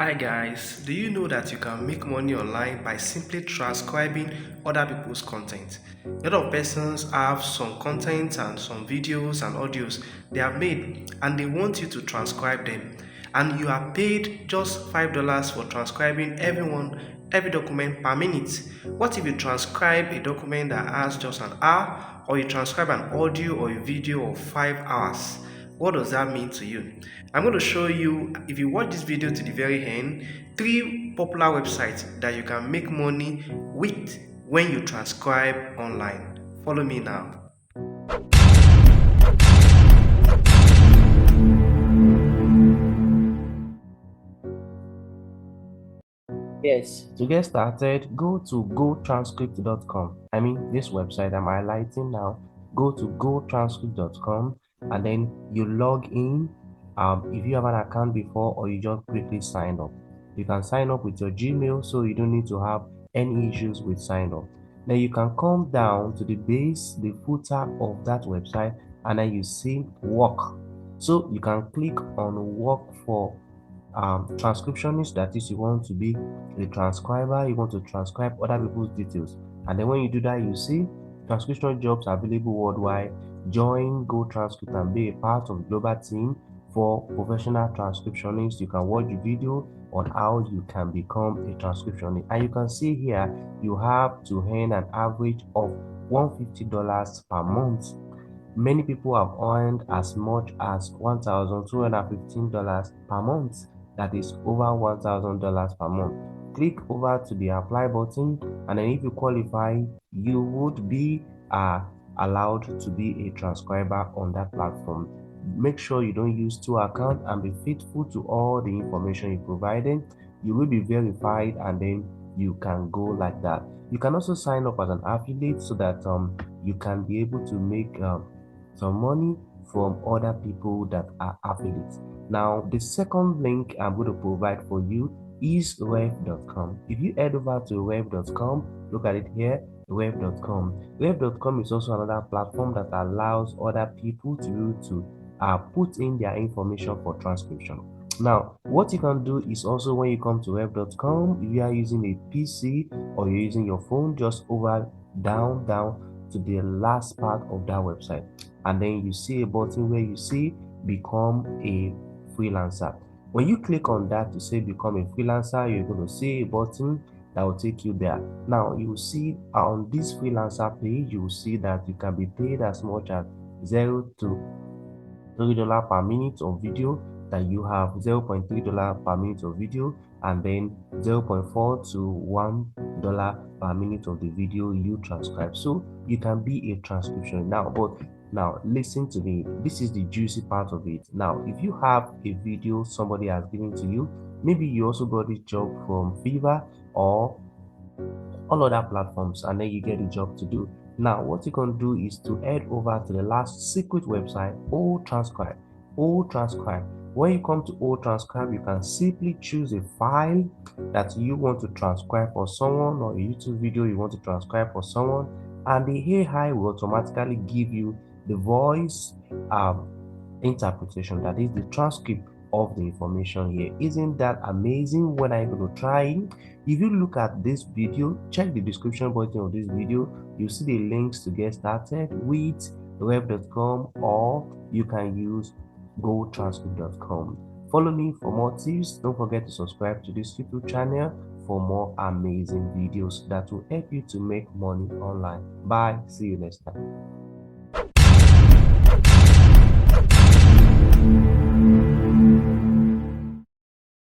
Hi guys, do you know that you can make money online by simply transcribing other people's content? A lot of persons have some content and some videos and audios they have made and they want you to transcribe them, and you are paid just $5 for transcribing every document per minute. What if you transcribe a document that has just an hour, or you transcribe an audio or a video of 5 hours? What does that mean to you? I'm going to show you, if you watch this video to the very end, 3 popular websites that you can make money with when you transcribe online. Follow me now. Yes, to get started, go to gotranscript.com. I mean, this website I'm highlighting now. Go to gotranscript.com and then you log in. If you have an account before, or you just quickly sign up, you can sign up with your Gmail, so you don't need to have any issues with sign up. Then you can come down to the base, the footer of that website, and then you see work. So you can click on work for transcriptionist. That is, you want to be a transcriber, you want to transcribe other people's details, and then when you do that, you see transcription jobs available worldwide. Join Go Transcript and be a part of the global team for professional transcriptionists. You can watch the video on how you can become a transcriptionist, and you can see here you have to earn an average of $150 per month. Many people have earned as much as $1,215 per month. That is over $1,000 per month. Click over to the apply button, and then if you qualify, you would be allowed to be a transcriber on that platform. Make sure you don't use 2 accounts and be faithful to all the information you provided. You will be verified, and then you can go like that. You can also sign up as an affiliate so that you can be able to make some money from other people that are affiliates. Now, the second link I'm going to provide for you is rev.com. If you head over to rev.com, look at it here, rev.com. Rev.com is also another platform that allows other people to be able to put in their information for transcription. Now, what you can do is also, when you come to rev.com, if you are using a PC or you're using your phone, just over down to the last part of that website, and then you see a button where you see become a freelancer. When you click on that to say become a freelancer, you're going to see a button that will take you there. Now you will see on this freelancer page, you will see that you can be paid as much as $0 to $3 per minute of video, that you have $0.3 per minute of video, and then $0.4 to $1 per minute of the video you transcribe. So you can be a transcription now. But now listen to me, this is the juicy part of it. Now, if you have a video somebody has given to you, maybe you also got this job from Fiverr or all other platforms, and then you get a job to do. Now, what you can do is to head over to the last secret website, Transcribe. Transcribe. When you come to Transcribe, you can simply choose a file that you want to transcribe for someone, or a YouTube video you want to transcribe for someone, and the AI will automatically give you the voice interpretation, that is the transcript of the information here. Isn't that amazing? When I'm going to try it, if you look at this video, check the description button of this video, you see the links to get started with rev.com, or you can use gotranscript.com. Follow me for more tips. Don't forget to subscribe to this YouTube channel for more amazing videos that will help you to make money online. Bye. See you next time.